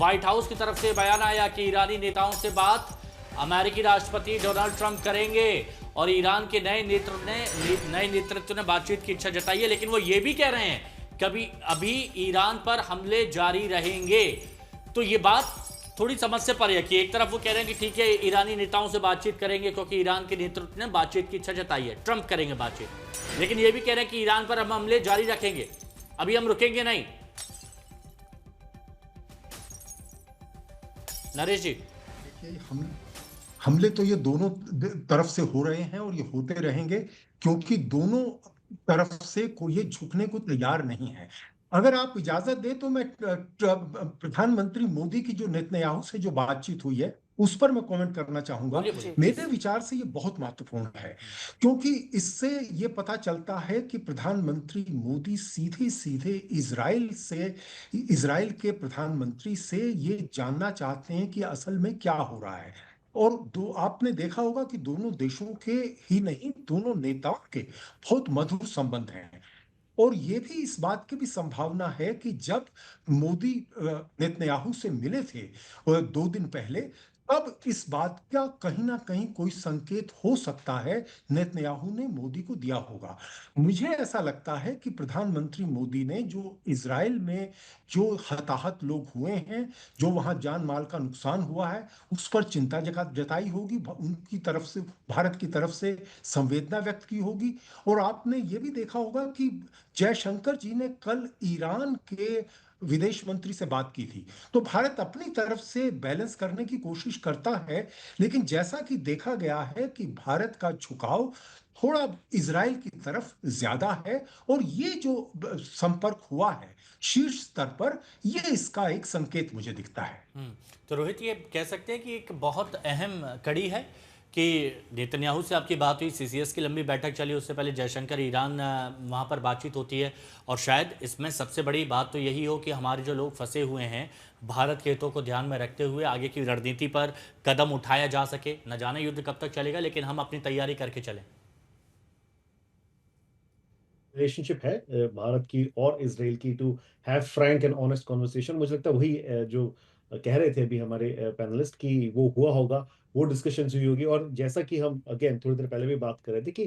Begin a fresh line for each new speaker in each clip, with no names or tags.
White house की तरफ से बयान आया कि ईरानी नेताओं से बात अमेरिकी राष्ट्रपति डोनाल्ड ट्रंप करेंगे और ईरान के नए नेतृत्व ने बातचीत की इच्छा जताई है। लेकिन वो ये भी कह रहे हैं कभी अभी ईरान पर हमले जारी रहेंगे। तो ये बात थोड़ी समझ से परे है कि एक तरफ वो कह रहे हैं कि ठीक है ईरानी नेताओं से बातचीत करेंगे क्योंकि ईरान के नेतृत्व ने बातचीत की इच्छा जताई है, ट्रंप करेंगे बातचीत, लेकिन ये भी कह रहे हैं कि ईरान पर हम हमले जारी रखेंगे, अभी हम रुकेंगे नहीं। नरेश जी,
हमले तो ये दोनों तरफ से हो रहे हैं और ये होते रहेंगे, क्योंकि दोनों तरफ से कोई ये झुकने को तैयार नहीं है। अगर आप इजाजत दें तो मैं प्रधानमंत्री मोदी की जो नेतन्याहू से जो बातचीत हुई है उस पर मैं कमेंट करना चाहूंगा। मेरे विचार से ये बहुत महत्वपूर्ण है, क्योंकि इससे ये पता चलता है कि प्रधानमंत्री मोदी सीधे सीधे इजराइल के प्रधानमंत्री से ये जानना चाहते हैं कि असल में क्या हो रहा है। और दो आपने देखा होगा कि दोनों देशों के ही नहीं, दोनों नेताओं के बहुत मधुर संबंध हैं। और ये भी इस बात की भी संभावना है कि जब मोदी नेतन्याहू से मिले थे 2 दिन पहले, तब इस बात का कहीं ना कहीं कोई संकेत हो सकता है नेतन्याहू ने मोदी को दिया होगा। मुझे ऐसा लगता है कि प्रधानमंत्री मोदी ने जो इजराइल में जो हताहत लोग हुए हैं, जो वहां जान माल का नुकसान हुआ है, उस पर चिंता जताई होगी, उनकी तरफ से, भारत की तरफ से संवेदना व्यक्त की होगी। और आपने ये भी देखा होगा कि जयशंकर जी ने कल ईरान के विदेश मंत्री से बात की थी। तो भारत अपनी तरफ से बैलेंस करने की कोशिश करता है, लेकिन जैसा कि देखा गया है कि भारत का झुकाव थोड़ा इजराइल की तरफ ज्यादा है। और ये जो संपर्क हुआ है शीर्ष स्तर पर, ये इसका एक संकेत मुझे दिखता है।
तो रोहित, ये कह सकते हैं कि एक बहुत अहम कड़ी है कि नेतन्याहू से आपकी बात हुई, सीसीएस की लंबी बैठक चली, उससे पहले जयशंकर ईरान वहाँ पर बातचीत होती है, और शायद इसमें सबसे बड़ी बात तो यही हो कि हमारे जो लोग फंसे हुए हैं, भारत के हितों को ध्यान में रखते हुए आगे की रणनीति पर कदम उठाया जा सके। न जाने युद्ध कब तक चलेगा, लेकिन हम अपनी तैयारी करके चलें।
रिलेशनशिप है भारत की और इजराइल की, to have frank and honest conversation. मुझे लगता है वही जो कह रहे थे अभी हमारे पैनलिस्ट की वो हुआ होगा, वो डिस्कशन हुई होगी। और जैसा कि हम अगेन थोड़ी देर पहले भी बात कर रहे थे कि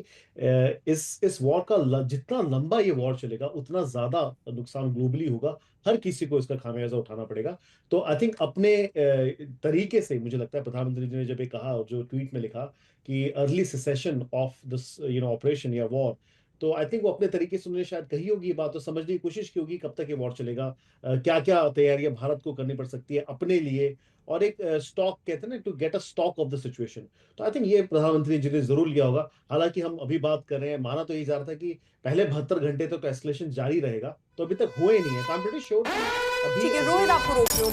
इस वॉर का जितना लंबा ये वॉर चलेगा उतना ज्यादा नुकसान ग्लोबली होगा, हर किसी को इसका खामियाजा उठाना पड़ेगा। तो आई थिंक अपने तरीके से मुझे लगता है प्रधानमंत्री जी ने जब ये कहा, जो ट्वीट में लिखा कि early cessation of this operation या वॉर, तो आई थिंक वो अपने तरीके से उन्होंने शायद कही होगी ये बात, तो समझने की कोशिश की होगी कब तक ये वॉर चलेगा, क्या क्या तैयारियां भारत को करनी पड़ सकती है अपने लिए, और एक स्टॉक कहते हैं ना, to get a stock of the situation. तो आई थिंक ये प्रधानमंत्री जी ने जरूर लिया होगा। हालांकि हम अभी बात कर रहे हैं, माना तो यही जा रहा था कि पहले 72 घंटे तक तो एस्केलेशन जारी रहेगा, तो अभी तक हुए नहीं है। तो आई एम प्रीटी श्योर कि अभी
ठीक है रोहित, आपको रोक रही हूँ।